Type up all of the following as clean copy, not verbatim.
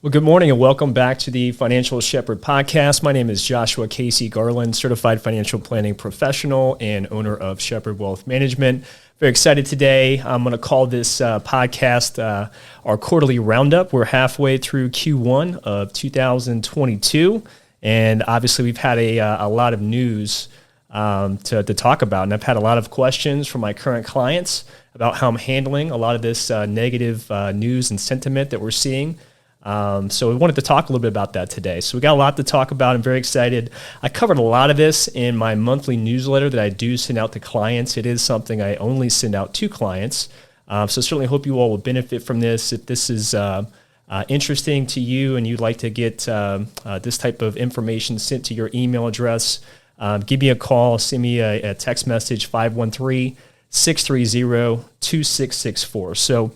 Well, good morning and welcome back to the Financial Shepherd podcast. My name is Joshua Casey Garland, certified financial planning professional and owner of Shepherd Wealth Management. Very excited today. I'm going to call this podcast our quarterly roundup. We're halfway through Q1 of 2022, and obviously we've had a lot of news to talk about, and I've had a lot of questions from my current clients about how I'm handling a lot of this negative news and sentiment that we're seeing. So we wanted to talk a little bit about that today. So we got a lot to talk about. I'm very excited. I covered a lot of this in my monthly newsletter that I do send out to clients. It is something I only send out to clients. So certainly hope you all will benefit from this. If this is interesting to you and you'd like to get this type of information sent to your email address, give me a call, send me a text message, 513-630-2664. So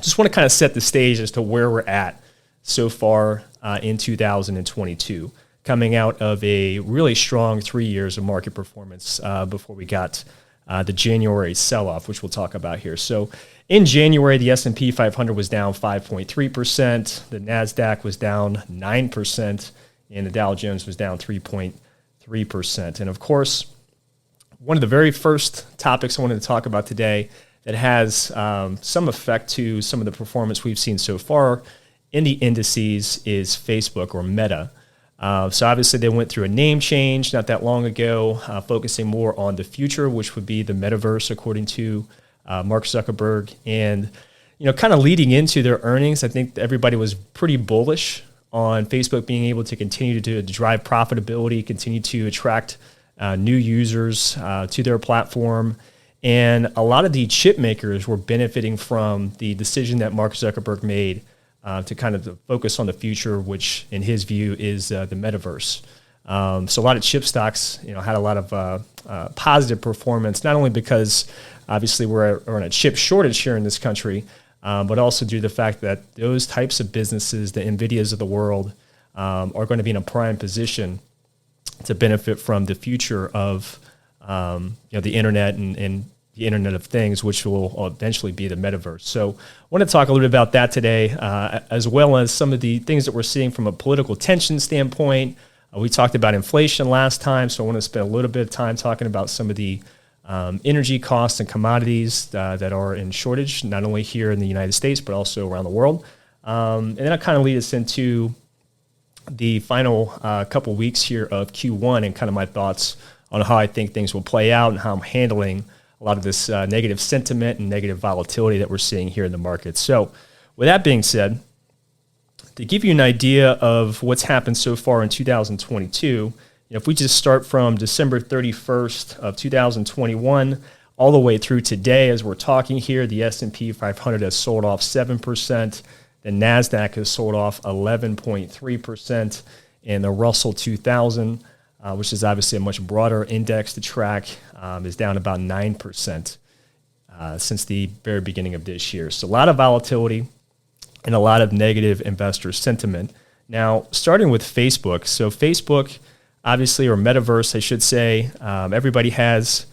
just want to kind of set the stage as to where we're at so far in 2022, coming out of a really strong 3 years of market performance before we got the January sell-off, which we'll talk about here. So in January, the S&P 500 was down 5.3%, the NASDAQ was down 9%, and the Dow Jones was down 3.3%. And of course, one of the very first topics I wanted to talk about today that has some effect to some of the performance we've seen so far in the indices is Facebook, or Meta. So obviously they went through a name change not that long ago, focusing more on the future, which would be the metaverse, according to Mark Zuckerberg. And kind of leading into their earnings, I think everybody was pretty bullish on Facebook being able to continue to drive profitability, continue to attract new users to their platform. And a lot of the chip makers were benefiting from the decision that Mark Zuckerberg made to kind of focus on the future, which in his view is the metaverse. So a lot of chip stocks, had a lot of positive performance, not only because obviously we're in a chip shortage here in this country, but also due to the fact that those types of businesses, the NVIDIAs of the world, are going to be in a prime position to benefit from the future of the internet and the Internet of Things, which will eventually be the metaverse. So I want to talk a little bit about that today, as well as some of the things that we're seeing from a political tension standpoint. We talked about inflation last time, so I want to spend a little bit of time talking about some of the energy costs and commodities that are in shortage, not only here in the United States, but also around the world. And then I'll kind of lead us into the final couple weeks here of Q1 and kind of my thoughts on how I think things will play out and how I'm handling a lot of this negative sentiment and negative volatility that we're seeing here in the market. So with that being said, to give you an idea of what's happened so far in 2022, if we just start from December 31st of 2021 all the way through today, as we're talking here, the S&P 500 has sold off 7%, the NASDAQ has sold off 11.3%, and the Russell 2000, which is obviously a much broader index to track, is down about 9% since the very beginning of this year. So a lot of volatility and a lot of negative investor sentiment. Now, starting with Facebook. So Facebook, obviously, or metaverse, I should say, everybody has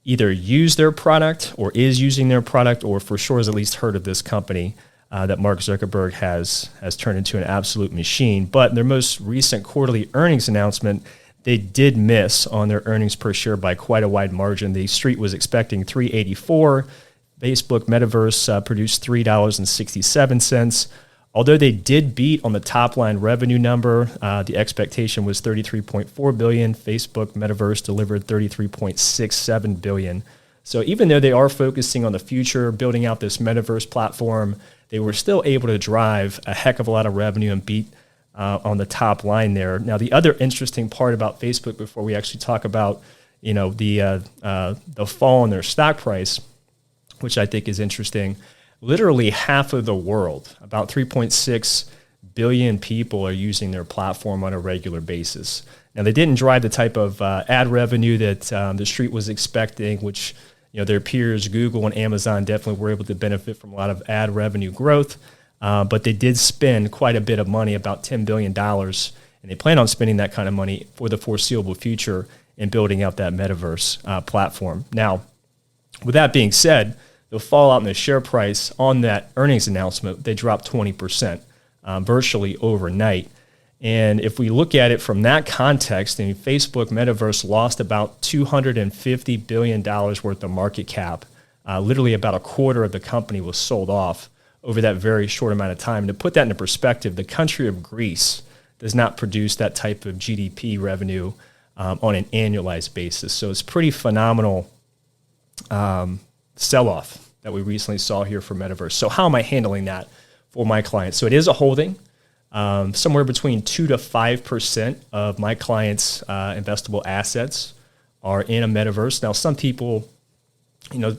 either used their product or is using their product, or for sure has at least heard of this company that Mark Zuckerberg has turned into an absolute machine. But in their most recent quarterly earnings announcement, they did miss on their earnings per share by quite a wide margin. The street was expecting $3.84. Facebook Metaverse produced $3.67. Although they did beat on the top line revenue number, the expectation was $33.4 billion. Facebook Metaverse delivered $33.67 billion. So even though they are focusing on the future, building out this metaverse platform, they were still able to drive a heck of a lot of revenue and beat on the top line there. Now, the other interesting part about Facebook, before we actually talk about the fall in their stock price, which I think is interesting, literally half of the world, about 3.6 billion people, are using their platform on a regular basis. Now, they didn't drive the type of ad revenue that the street was expecting, which their peers, Google and Amazon, definitely were able to benefit from a lot of ad revenue growth. But they did spend quite a bit of money, about $10 billion, and they plan on spending that kind of money for the foreseeable future in building out that metaverse platform. Now, with that being said, the fallout in the share price on that earnings announcement, they dropped 20%. virtually overnight. And if we look at it from that context, I mean, Facebook Metaverse lost about $250 billion worth of market cap. Literally about a quarter of the company was sold off over that very short amount of time. To put that into perspective, the country of Greece does not produce that type of GDP revenue on an annualized basis. So it's pretty phenomenal sell-off that we recently saw here for Metaverse. So how am I handling that for my clients? So it is a holding. Somewhere between 2 to 5% of my clients' investable assets are in a Metaverse. Now, some people,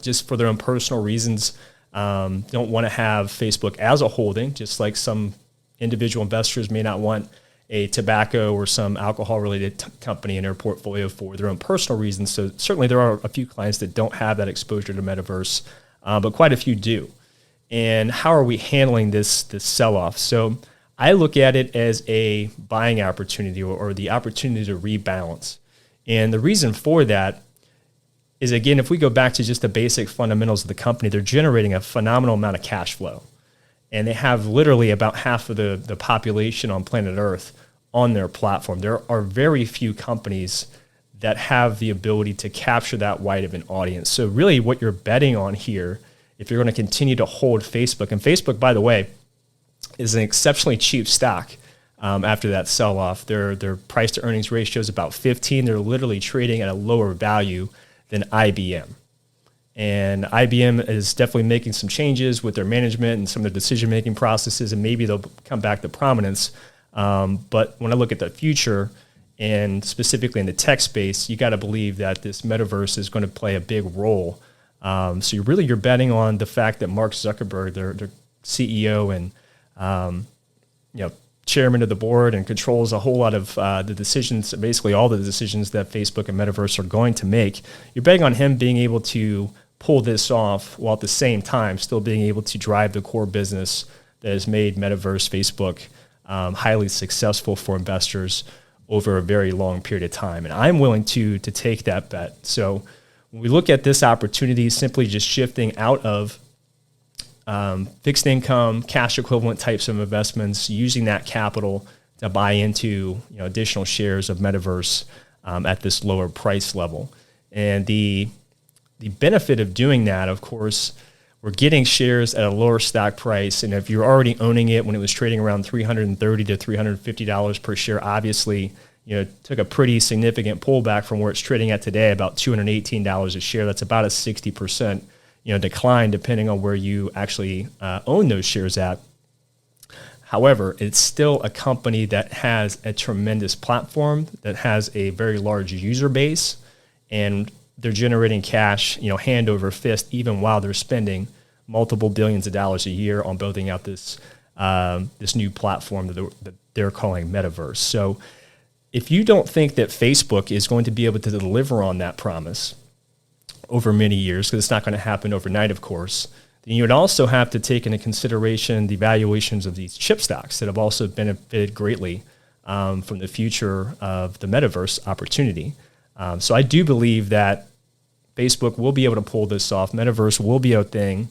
just for their own personal reasons, don't want to have Facebook as a holding, just like some individual investors may not want a tobacco or some alcohol-related company in their portfolio for their own personal reasons. So certainly there are a few clients that don't have that exposure to Metaverse, but quite a few do. And how are we handling this sell-off? So I look at it as a buying opportunity or the opportunity to rebalance. And the reason for that is, again, if we go back to just the basic fundamentals of the company, they're generating a phenomenal amount of cash flow. And they have literally about half of the population on planet Earth on their platform. There are very few companies that have the ability to capture that wide of an audience. So really what you're betting on here, if you're going to continue to hold Facebook, and Facebook, by the way, is an exceptionally cheap stock after that sell-off. Their price to earnings ratio is about 15. They're literally trading at a lower value than IBM. And IBM is definitely making some changes with their management and some of their decision-making processes, and maybe they'll come back to prominence. But when I look at the future, and specifically in the tech space, you got to believe that this metaverse is going to play a big role. So you're betting on the fact that Mark Zuckerberg, their CEO and chairman of the board, and controls a whole lot of the decisions, basically all the decisions that Facebook and Metaverse are going to make. You're betting on him being able to pull this off while at the same time still being able to drive the core business that has made Metaverse, Facebook, highly successful for investors over a very long period of time. And I'm willing to take that bet. So when we look at this opportunity, simply just shifting out of fixed income, cash equivalent types of investments, using that capital to buy into additional shares of Metaverse at this lower price level. And the benefit of doing that, of course, we're getting shares at a lower stock price. And if you're already owning it when it was trading around $330 to $350 per share, obviously, took a pretty significant pullback from where it's trading at today, about $218 a share. That's about a 60% decline depending on where you actually own those shares at. However, it's still a company that has a tremendous platform, that has a very large user base, and they're generating cash, hand over fist, even while they're spending multiple billions of dollars a year on building out this new platform that they're calling Metaverse. So if you don't think that Facebook is going to be able to deliver on that promise over many years, because it's not going to happen overnight, of course, then you would also have to take into consideration the valuations of these chip stocks that have also benefited greatly from the future of the Metaverse opportunity. So I do believe that Facebook will be able to pull this off. Metaverse will be a thing.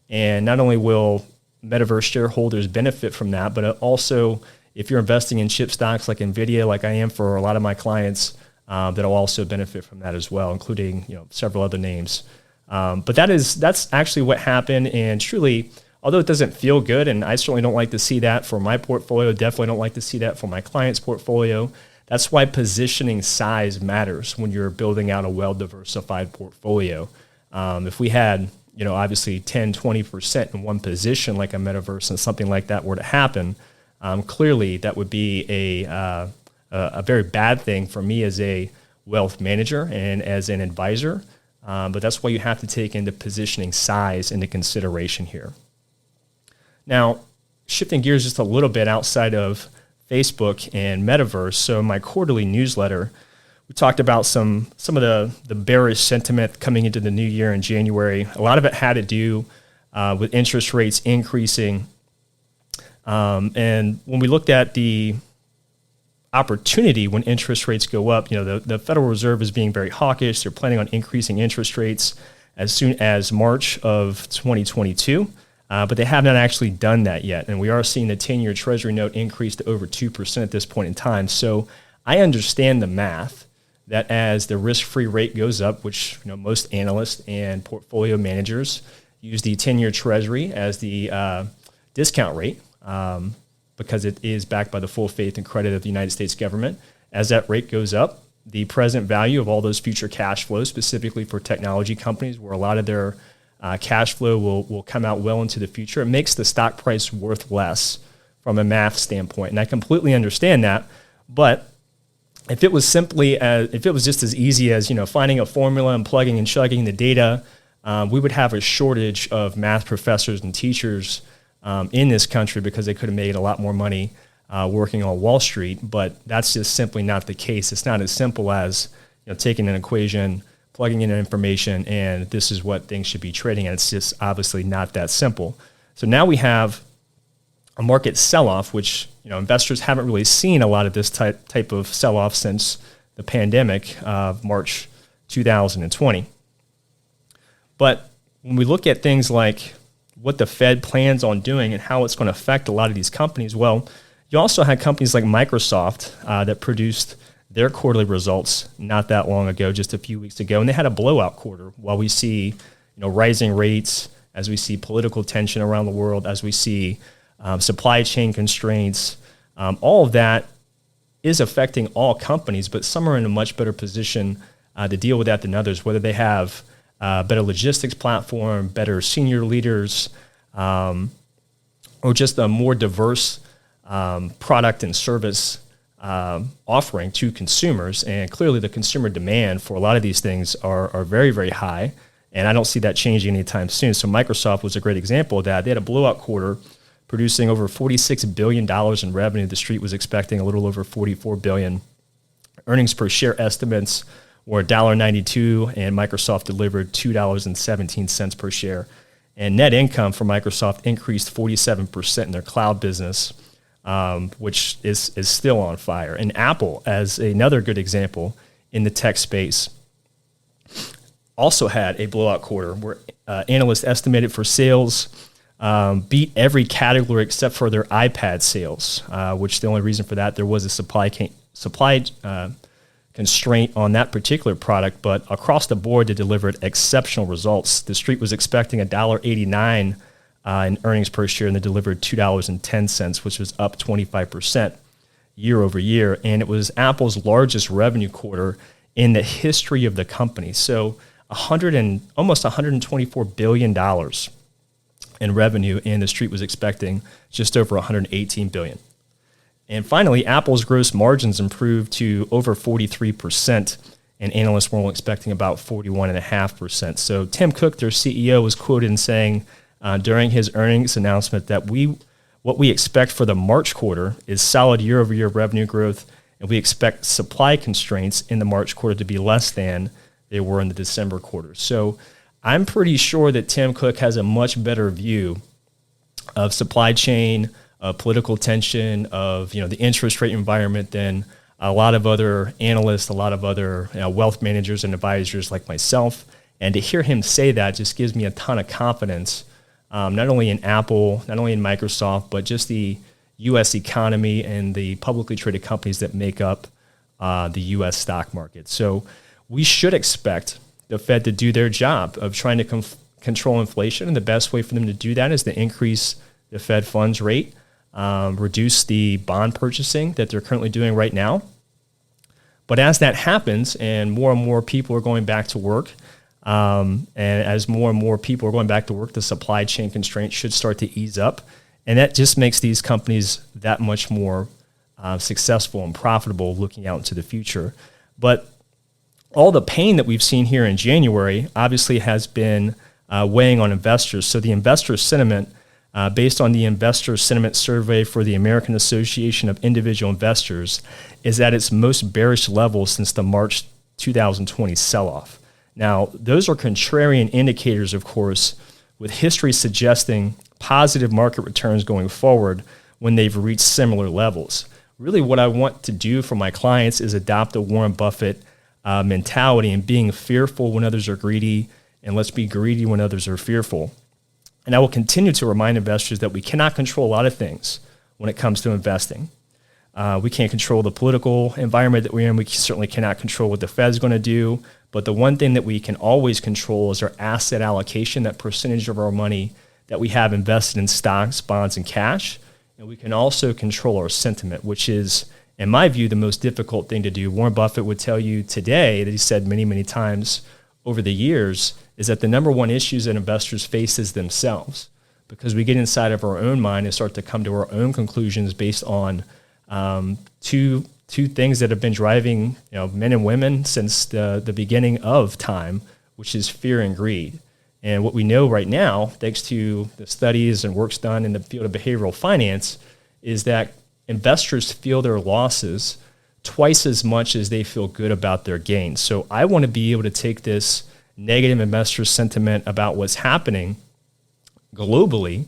And not only will Metaverse shareholders benefit from that, but also if you're investing in chip stocks like NVIDIA, like I am for a lot of my clients, that'll also benefit from that as well, including several other names. But that's actually what happened. And truly, although it doesn't feel good, and I certainly don't like to see that for my portfolio, definitely don't like to see that for my client's portfolio. That's why positioning size matters when you're building out a well-diversified portfolio. If we had, obviously 10, 20% in one position like a Metaverse and something like that were to happen, clearly that would be a very bad thing for me as a wealth manager and as an advisor. But that's why you have to take into positioning size into consideration here. Now, shifting gears just a little bit outside of Facebook and Metaverse. So in my quarterly newsletter, we talked about some of the bearish sentiment coming into the new year in January. A lot of it had to do with interest rates increasing. And when we looked at the opportunity when interest rates go up, the Federal Reserve is being very hawkish. They're planning on increasing interest rates as soon as March of 2022. but they have not actually done that yet. And we are seeing the 10-year Treasury note increase to over 2% at this point in time. So I understand the math that as the risk-free rate goes up, which most analysts and portfolio managers use the 10-year Treasury as the discount rate because it is backed by the full faith and credit of the United States government. As that rate goes up, the present value of all those future cash flows, specifically for technology companies, where a lot of their cash flow will come out well into the future, it makes the stock price worth less from a math standpoint. And I completely understand that. But if it was just as easy as finding a formula and plugging and chugging the data, we would have a shortage of math professors and teachers in this country because they could have made a lot more money working on Wall Street. But that's just simply not the case. It's not as simple as taking an equation, plugging in information, and this is what things should be trading at. It's just obviously not that simple. So now we have a market sell-off, which investors haven't really seen a lot of this type of sell-off since the pandemic of March 2020. But when we look at things like what the Fed plans on doing and how it's going to affect a lot of these companies, well, you also had companies like Microsoft that produced their quarterly results not that long ago, just a few weeks ago, and they had a blowout quarter. While we see rising rates, as we see political tension around the world, as we see supply chain constraints, all of that is affecting all companies, but some are in a much better position to deal with that than others, whether they have better logistics platform, better senior leaders, or just a more diverse product and service offering to consumers. And clearly the consumer demand for a lot of these things are very, very high, and I don't see that changing anytime soon. So Microsoft was a great example of that. They had a blowout quarter, producing over $46 billion in revenue. The street was expecting a little over $44 billion. Earnings per share estimates were $1.92, and Microsoft delivered $2.17 per share. And net income for Microsoft increased 47% in their cloud business, which is still on fire. And Apple, as another good example in the tech space, also had a blowout quarter where analysts estimated for sales beat every category except for their iPad sales, which the only reason for that, there was a supply constraint on that particular product, but across the board, they delivered exceptional results. The street was expecting $1.89 in earnings per share, and they delivered $2.10, which was up 25% year over year. And it was Apple's largest revenue quarter in the history of the company. So almost $124 billion in revenue, and the street was expecting just over $118 billion. And finally, Apple's gross margins improved to over 43%, and analysts were only expecting about 41.5%. So Tim Cook, their CEO, was quoted in saying during his earnings announcement that what we expect for the March quarter is solid year-over-year revenue growth, and we expect supply constraints in the March quarter to be less than they were in the December quarter. So I'm pretty sure that Tim Cook has a much better view of supply chain, political tension, of the interest rate environment than a lot of other analysts, a lot of other wealth managers and advisors like myself. And to hear him say that just gives me a ton of confidence, not only in Apple, not only in Microsoft, but just the U.S. economy and the publicly traded companies that make up the U.S. stock market. So we should expect the Fed to do their job of trying to control inflation, and the best way for them to do that is to increase the Fed funds rate, reduce the bond purchasing that they're currently doing right now. But as that happens and more people are going back to work, and as more and more people are going back to work, the supply chain constraints should start to ease up. And that just makes these companies that much more successful and profitable looking out into the future. But all the pain that we've seen here in January obviously has been weighing on investors. So the investor sentiment, based on the investor sentiment survey for the American Association of Individual Investors, is at its most bearish level since the March 2020 sell-off. Now, those are contrarian indicators, of course, with history suggesting positive market returns going forward when they've reached similar levels. Really, what I want to do for my clients is adopt a Warren Buffett mentality and being fearful when others are greedy, and let's be greedy when others are fearful. And I will continue to remind investors that we cannot control a lot of things when it comes to investing. We can't control the political environment that we're in. We certainly cannot control what the Fed's going to do. But the one thing that we can always control is our asset allocation, that percentage of our money that we have invested in stocks, bonds, and cash. And we can also control our sentiment, which is, in my view, the most difficult thing to do. Warren Buffett would tell you today, that he said many, many times over the years, is that the number one issues that investors face is themselves, because we get inside of our own mind and start to come to our own conclusions based on two things that have been driving men and women since the beginning of time, which is fear and greed. And what we know right now, thanks to the studies and works done in the field of behavioral finance, is that investors feel their losses twice as much as they feel good about their gains. So I want to be able to take this negative investor sentiment about what's happening globally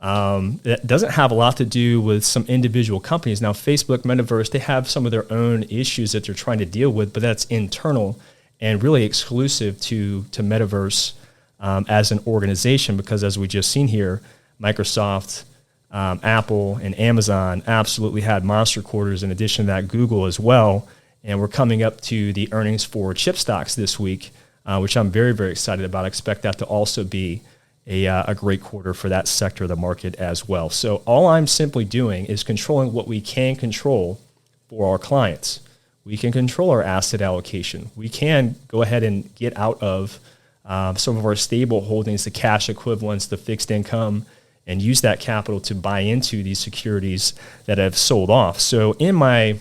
that doesn't have a lot to do with some individual companies. Now, Facebook, Metaverse, they have some of their own issues that they're trying to deal with, but that's internal and really exclusive to Metaverse as an organization, because as we just seen here, Microsoft, Apple, and Amazon absolutely had monster quarters. In addition to that, Google as well. And we're coming up to the earnings for chip stocks this week, which I'm very, very excited about. I expect that to also be a great quarter for that sector of the market as well. So all I'm simply doing is controlling what we can control for our clients. We can control our asset allocation. We can go ahead and get out of some of our stable holdings, the cash equivalents, the fixed income, and use that capital to buy into these securities that have sold off. So in my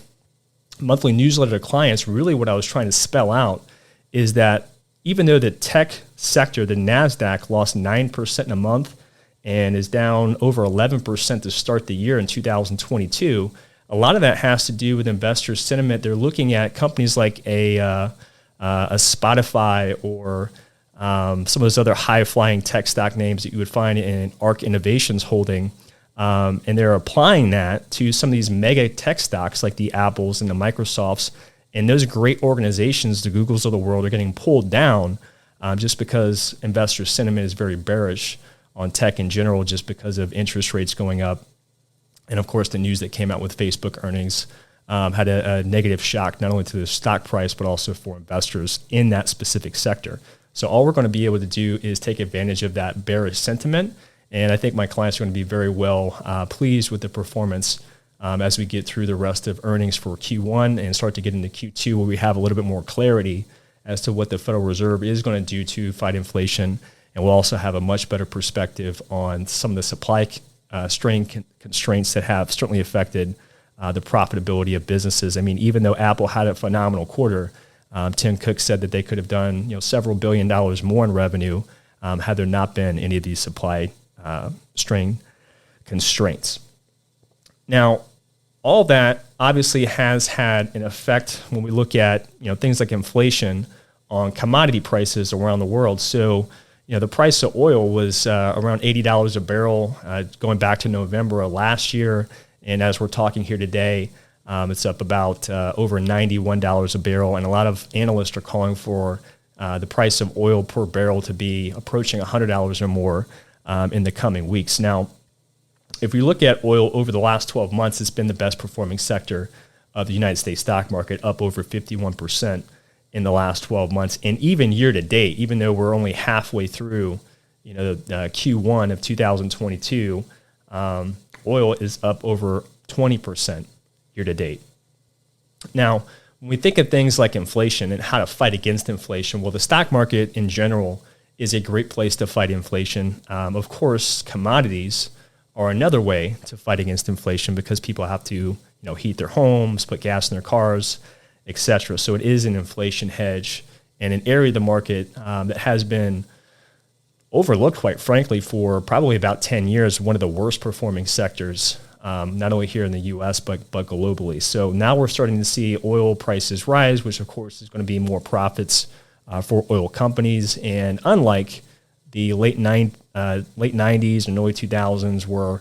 monthly newsletter to clients, really what I was trying to spell out is that even though the tech sector, the NASDAQ, lost 9% in a month and is down over 11% to start the year in 2022, a lot of that has to do with investor sentiment. They're looking at companies like a Spotify or some of those other high-flying tech stock names that you would find in ARC Innovations holding, and they're applying that to some of these mega tech stocks like the Apples and the Microsofts. And those great organizations, the Googles of the world, are getting pulled down just because investor sentiment is very bearish on tech in general, just because of interest rates going up. And of course, the news that came out with Facebook earnings had a negative shock, not only to the stock price, but also for investors in that specific sector. So all we're going to be able to do is take advantage of that bearish sentiment. And I think my clients are going to be very well pleased with the performance as we get through the rest of earnings for Q1 and start to get into Q2, where we have a little bit more clarity as to what the Federal Reserve is going to do to fight inflation. And we'll also have a much better perspective on some of the supply strain constraints that have certainly affected the profitability of businesses. I mean, even though Apple had a phenomenal quarter, Tim Cook said that they could have done several $1 billion more in revenue had there not been any of these supply strain constraints. Now, all that obviously has had an effect when we look at things like inflation on commodity prices around the world. So, the price of oil was around $80 a barrel going back to November of last year, and as we're talking here today, it's up about over $91 a barrel, and a lot of analysts are calling for the price of oil per barrel to be approaching $100 or more in the coming weeks. Now, if we look at oil over the last 12 months, it's been the best performing sector of the United States stock market, up over 51% in the last 12 months. And even year to date, even though we're only halfway through, Q1 of 2022, oil is up over 20% year to date. Now, when we think of things like inflation and how to fight against inflation, well, the stock market in general is a great place to fight inflation. Of course, commodities are another way to fight against inflation because people have to, heat their homes, put gas in their cars, etc. So it is an inflation hedge and an area of the market that has been overlooked, quite frankly, for probably about 10 years, one of the worst performing sectors, not only here in the U.S., but globally. So now we're starting to see oil prices rise, which of course is going to be more profits for oil companies. And unlike the late 90s and early 2000s, where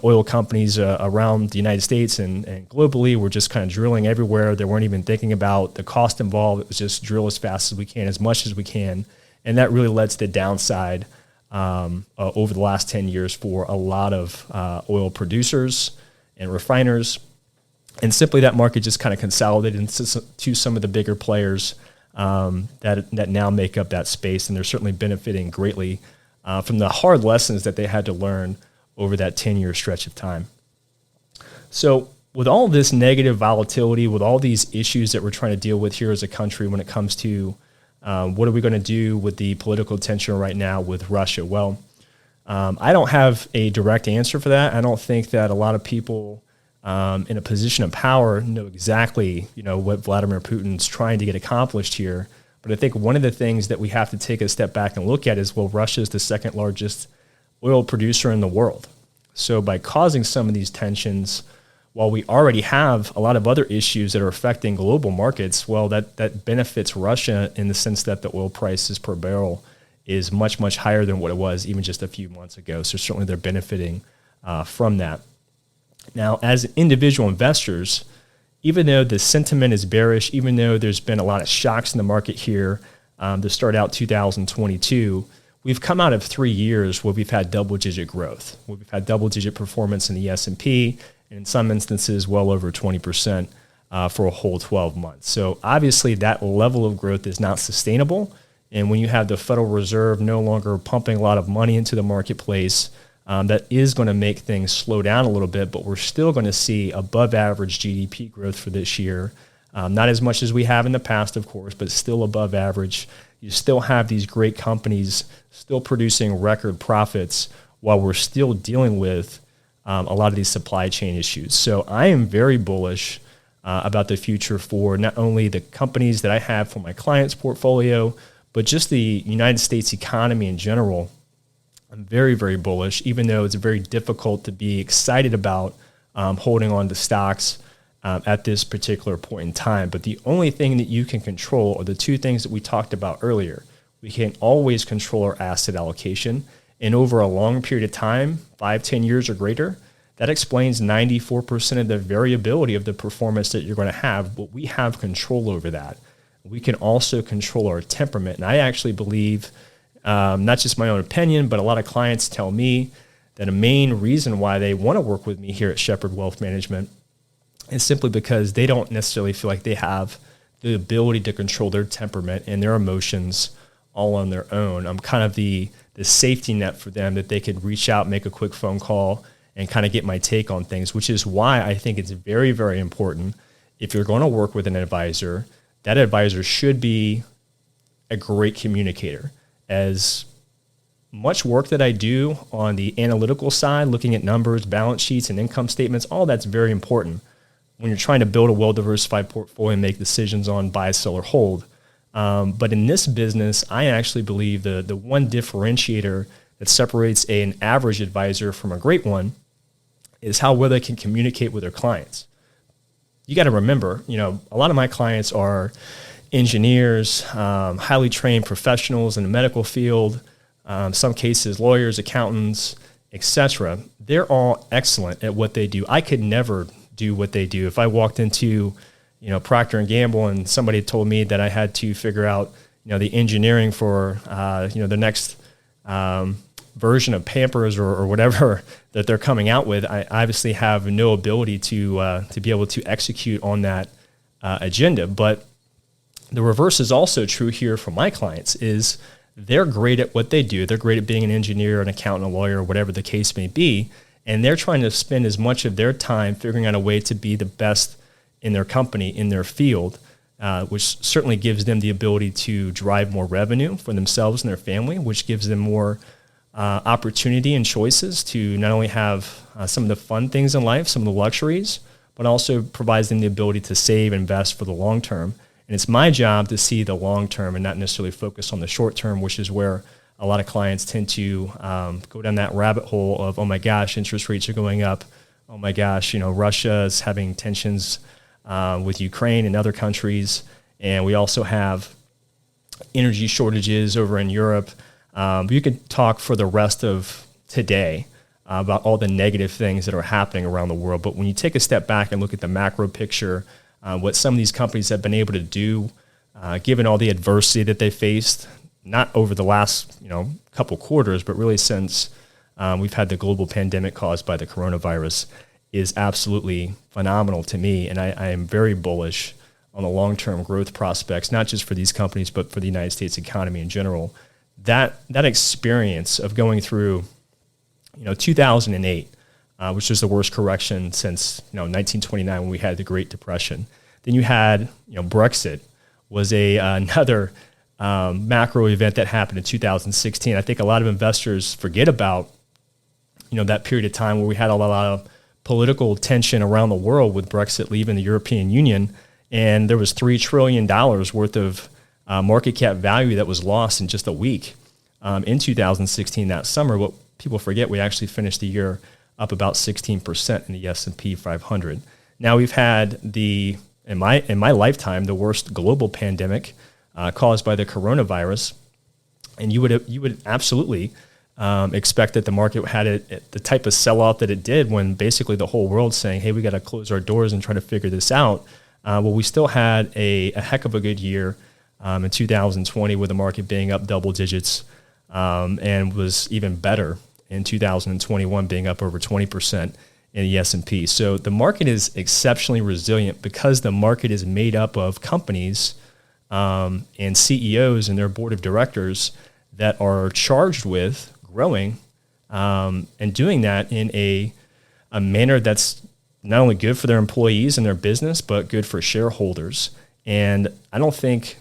oil companies around the United States and globally were just kind of drilling everywhere. They weren't even thinking about the cost involved. It was just drill as fast as we can, as much as we can. And that really led to the downside over the last 10 years for a lot of oil producers and refiners. And simply that market just kind of consolidated into some of the bigger players that now make up that space. And they're certainly benefiting greatly from the hard lessons that they had to learn over that 10-year stretch of time. So with all this negative volatility, with all these issues that we're trying to deal with here as a country when it comes to what are we going to do with the political tension right now with Russia? Well, I don't have a direct answer for that. I don't think that a lot of people in a position of power know exactly, what Vladimir Putin's trying to get accomplished here. But I think one of the things that we have to take a step back and look at is, well, Russia is the second largest oil producer in the world. So by causing some of these tensions, while we already have a lot of other issues that are affecting global markets, well, that benefits Russia in the sense that the oil prices per barrel is much, much higher than what it was even just a few months ago. So certainly they're benefiting from that. Now, as individual investors, even though the sentiment is bearish, even though there's been a lot of shocks in the market here to start out 2022, we've come out of 3 years where we've had double-digit growth, where we've had double-digit performance in the S&P, and in some instances, well over 20% for a whole 12 months. So obviously that level of growth is not sustainable. And when you have the Federal Reserve no longer pumping a lot of money into the marketplace, that is going to make things slow down a little bit, but we're still going to see above average GDP growth for this year. Not as much as we have in the past, of course, but still above average. You still have these great companies still producing record profits while we're still dealing with a lot of these supply chain issues. So I am very bullish about the future for not only the companies that I have for my clients' portfolio, but just the United States economy in general. I'm very, very bullish, even though it's very difficult to be excited about holding on to stocks at this particular point in time. But the only thing that you can control are the two things that we talked about earlier. We can always control our asset allocation. And over a long period of time, 5-10 years or greater, that explains 94% of the variability of the performance that you're going to have. But we have control over that. We can also control our temperament. And I actually believe, not just my own opinion, but a lot of clients tell me that a main reason why they want to work with me here at Shepherd Wealth Management is simply because they don't necessarily feel like they have the ability to control their temperament and their emotions all on their own. I'm kind of the safety net for them that they could reach out, make a quick phone call, and kind of get my take on things, which is why I think it's very, very important if you're going to work with an advisor, that advisor should be a great communicator. As much work that I do on the analytical side, looking at numbers, balance sheets, and income statements, all that's very important when you're trying to build a well-diversified portfolio and make decisions on buy, sell, or hold. But in this business, I actually believe the one differentiator that separates an average advisor from a great one is how well they can communicate with their clients. You got to remember, a lot of my clients are engineers, highly trained professionals in the medical field, some cases lawyers, accountants, etc. They're all excellent at what they do. I could never do what they do. If I walked into Procter & Gamble and somebody told me that I had to figure out the engineering for the next version of Pampers or whatever that they're coming out with, I obviously have no ability to be able to execute on that agenda. But the reverse is also true here for my clients, is they're great at what they do. They're great at being an engineer, an accountant, a lawyer, whatever the case may be. And they're trying to spend as much of their time figuring out a way to be the best in their company, in their field, which certainly gives them the ability to drive more revenue for themselves and their family, which gives them more opportunity and choices to not only have some of the fun things in life, some of the luxuries, but also provides them the ability to save and invest for the long term. And it's my job to see the long term and not necessarily focus on the short term, which is where a lot of clients tend to go down that rabbit hole of, oh my gosh, interest rates are going up. Oh my gosh, Russia is having tensions with Ukraine and other countries. And we also have energy shortages over in Europe. You could talk for the rest of today about all the negative things that are happening around the world. But when you take a step back and look at the macro picture, what some of these companies have been able to do, given all the adversity that they faced, not over the last couple quarters, but really since we've had the global pandemic caused by the coronavirus, is absolutely phenomenal to me. And I am very bullish on the long-term growth prospects, not just for these companies, but for the United States economy in general. That experience of going through 2008, which was the worst correction since 1929 when we had the Great Depression. Then you had Brexit was another macro event that happened in 2016. I think a lot of investors forget about that period of time where we had a lot of political tension around the world with Brexit leaving the European Union, and there was $3 trillion worth of market cap value that was lost in just a week in 2016 that summer. What people forget, we actually finished the year up about 16% in the S&P 500. Now we've had in my lifetime, the worst global pandemic caused by the coronavirus, and you would absolutely expect that the market had the type of sell-off that it did when basically the whole world's saying, hey, we got to close our doors and try to figure this out. Well, we still had a heck of a good year in 2020 with the market being up double digits, and was even better in 2021 being up over 20% in the S&P. So the market is exceptionally resilient because the market is made up of companies and CEOs and their board of directors that are charged with growing and doing that in a manner that's not only good for their employees and their business, but good for shareholders. And I don't think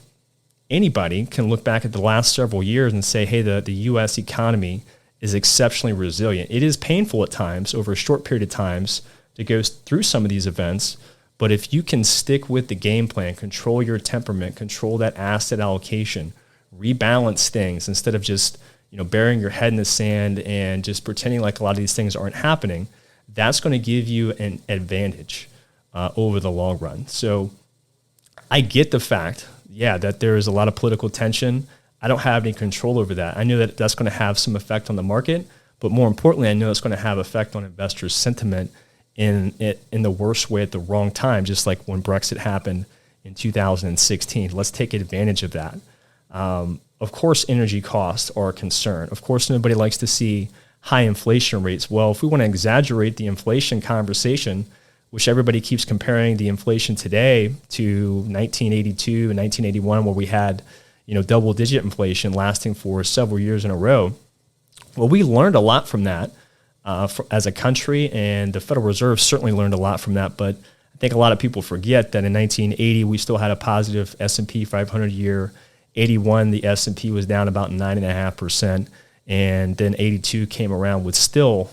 anybody can look back at the last several years and say, hey, the U.S. economy is exceptionally resilient. It is painful at times over a short period of times to go through some of these events. But if you can stick with the game plan, control your temperament, control that asset allocation, rebalance things instead of just burying your head in the sand and just pretending like a lot of these things aren't happening, that's going to give you an advantage over the long run. So I get the fact, that there is a lot of political tension. I don't have any control over that. I know that that's going to have some effect on the market, but more importantly, I know it's going to have effect on investors' sentiment in the worst way at the wrong time, just like when Brexit happened in 2016. Let's take advantage of that. Of course, energy costs are a concern. Of course, nobody likes to see high inflation rates. Well, if we want to exaggerate the inflation conversation, which everybody keeps comparing the inflation today to 1982 and 1981, where we had double-digit inflation lasting for several years in a row. Well, we learned a lot from that as a country, and the Federal Reserve certainly learned a lot from that. But I think a lot of people forget that in 1980, we still had a positive S&P 500 year. 81, the S&P was down about 9.5%, and then 82 came around with still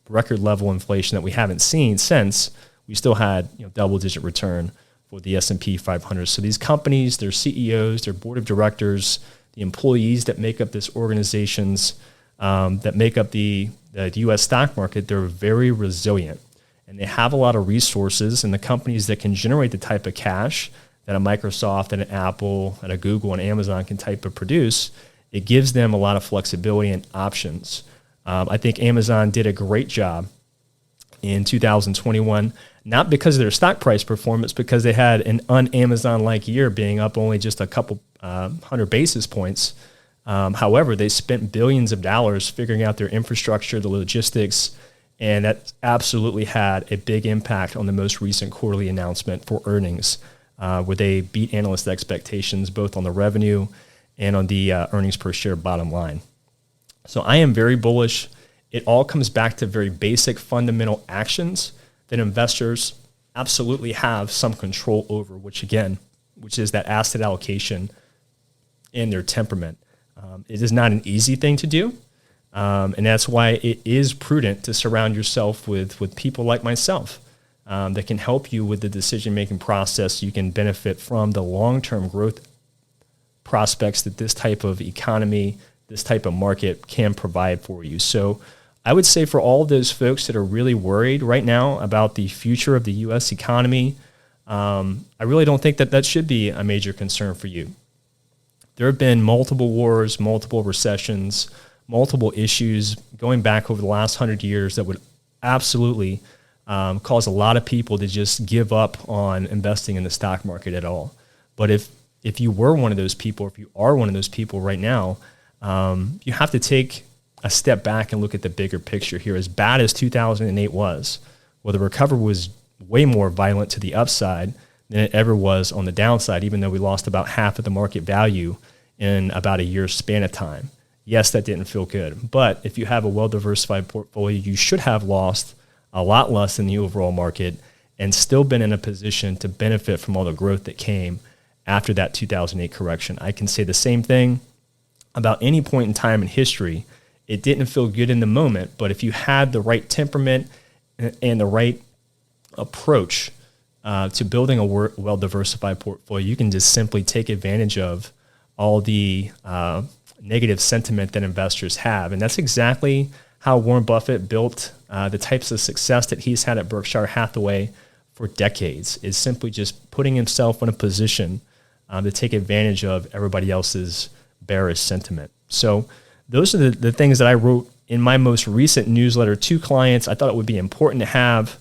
record level inflation that we haven't seen since. We still had double-digit return for the S&P 500. So these companies, their CEOs, their board of directors, the employees that make up this organizations, that make up the U.S. stock market, they're very resilient. And they have a lot of resources, and the companies that can generate the type of cash that a Microsoft and an Apple and a Google and Amazon can type of produce, it gives them a lot of flexibility and options. I think Amazon did a great job in 2021, not because of their stock price performance, because they had an un-Amazon-like year being up only just a couple 100 basis points. However, they spent billions of dollars figuring out their infrastructure, the logistics, and that absolutely had a big impact on the most recent quarterly announcement for earnings, where they beat analyst expectations both on the revenue and on the earnings per share bottom line. So I am very bullish. It all comes back to very basic fundamental actions that investors absolutely have some control over, which is that asset allocation and their temperament. It is not an easy thing to do, and that's why it is prudent to surround yourself with people like myself that can help you with the decision-making process. You can benefit from the long-term growth prospects that this type of economy, this type of market can provide for you. So I would say for all those folks that are really worried right now about the future of the U.S. economy, I really don't think that should be a major concern for you. There have been multiple wars, multiple recessions, multiple issues going back over the last 100 years that would absolutely cause a lot of people to just give up on investing in the stock market at all. But if if you were one of those people, if you are one of those people right now, you have to take a step back and look at the bigger picture here. As bad as 2008 was, well, the recovery was way more violent to the upside than it ever was on the downside, even though we lost about half of the market value in about a year's span of time. Yes, that didn't feel good. But if you have a well-diversified portfolio, you should have lost a lot less than the overall market and still been in a position to benefit from all the growth that came after that 2008 correction. I can say the same thing about any point in time in history. It didn't feel good in the moment, but if you had the right temperament and the right approach to building a well-diversified portfolio, you can just simply take advantage of all the negative sentiment that investors have. And that's exactly how Warren Buffett built the types of success that he's had at Berkshire Hathaway for decades, is simply just putting himself in a position to take advantage of everybody else's bearish sentiment. So those are the things that I wrote in my most recent newsletter to clients. I thought it would be important to have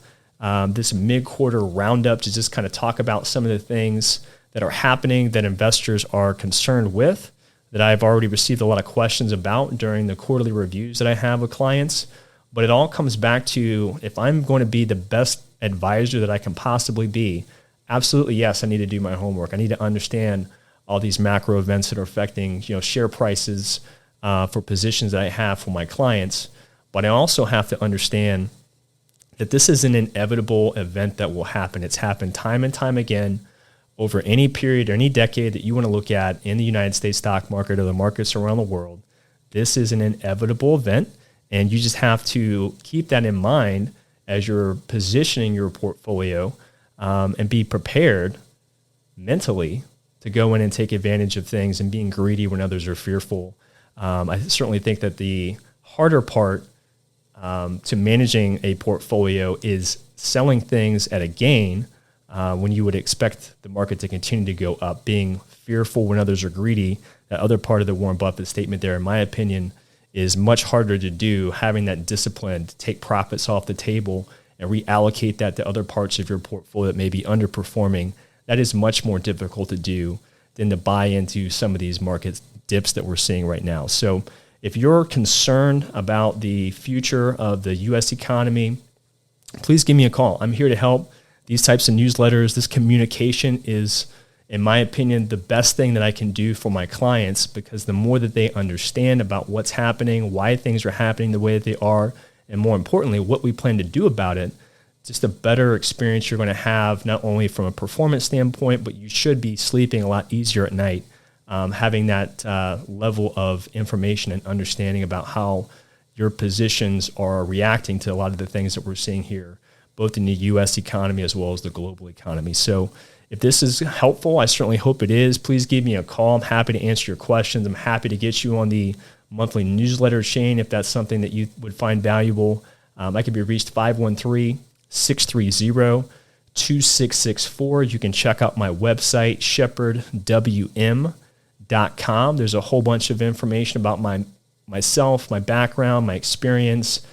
this mid-quarter roundup to just kind of talk about some of the things that are happening that investors are concerned with, that I've already received a lot of questions about during the quarterly reviews that I have with clients. But it all comes back to, if I'm going to be the best advisor that I can possibly be, absolutely yes, I need to do my homework. I need to understand all these macro events that are affecting, share prices for positions that I have for my clients. But I also have to understand that this is an inevitable event that will happen. It's happened time and time again over any period or any decade that you want to look at in the United States stock market or the markets around the world. This is an inevitable event, and you just have to keep that in mind as you're positioning your portfolio and be prepared mentally to go in and take advantage of things and being greedy when others are fearful. I certainly think that the harder part to managing a portfolio is selling things at a gain when you would expect the market to continue to go up, being fearful when others are greedy. That other part of the Warren Buffett statement there, in my opinion, is much harder to do, having that discipline to take profits off the table and reallocate that to other parts of your portfolio that may be underperforming. That is much more difficult to do than to buy into some of these market dips that we're seeing right now. So if you're concerned about the future of the U.S. economy, please give me a call. I'm here to help. These types of newsletters, this communication is, in my opinion, the best thing that I can do for my clients, because the more that they understand about what's happening, why things are happening the way that they are, and more importantly, what we plan to do about it, just a better experience you're going to have, not only from a performance standpoint, but you should be sleeping a lot easier at night, having that level of information and understanding about how your positions are reacting to a lot of the things that we're seeing here, both in the U.S. economy as well as the global economy. So if this is helpful, I certainly hope it is. Please give me a call. I'm happy to answer your questions. I'm happy to get you on the monthly newsletter chain if that's something that you would find valuable. I can be reached 513-630-2664. You can check out my website, shepherdwm.com. There's a whole bunch of information about myself, my background, my experience.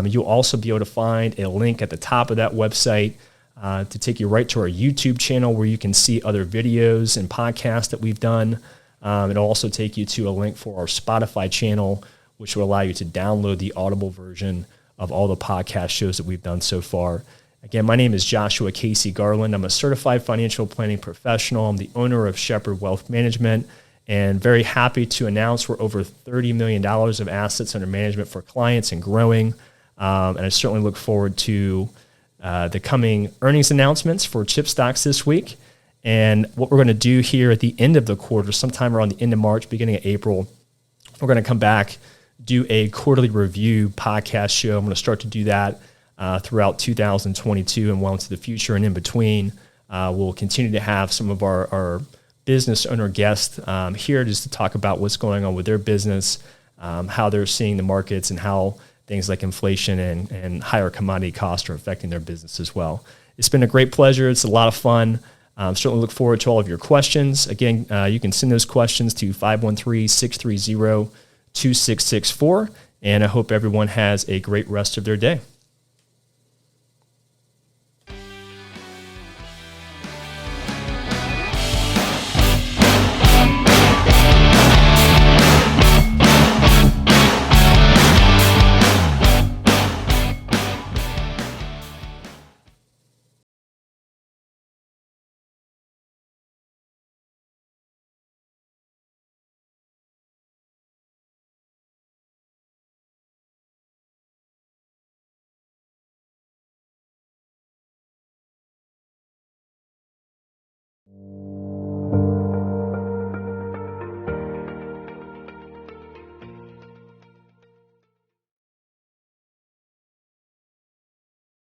You'll also be able to find a link at the top of that website to take you right to our YouTube channel, where you can see other videos and podcasts that we've done. It'll also take you to a link for our Spotify channel, which will allow you to download the Audible version of all the podcast shows that we've done so far. Again, my name is Joshua Casey Garland. I'm a certified financial planning professional. I'm the owner of Shepherd Wealth Management, and very happy to announce we're over $30 million of assets under management for clients and growing. And I certainly look forward to the coming earnings announcements for chip stocks this week. And what we're going to do here at the end of the quarter, sometime around the end of March, beginning of April, we're going to come back, do a quarterly review podcast show. I'm going to start to do that throughout 2022 and well into the future. And in between, we'll continue to have some of our business owner guests here just to talk about what's going on with their business, how they're seeing the markets, and how things like inflation and higher commodity costs are affecting their business as well. It's been a great pleasure. It's a lot of fun. Certainly look forward to all of your questions. Again, you can send those questions to 513-630-2664. And I hope everyone has a great rest of their day.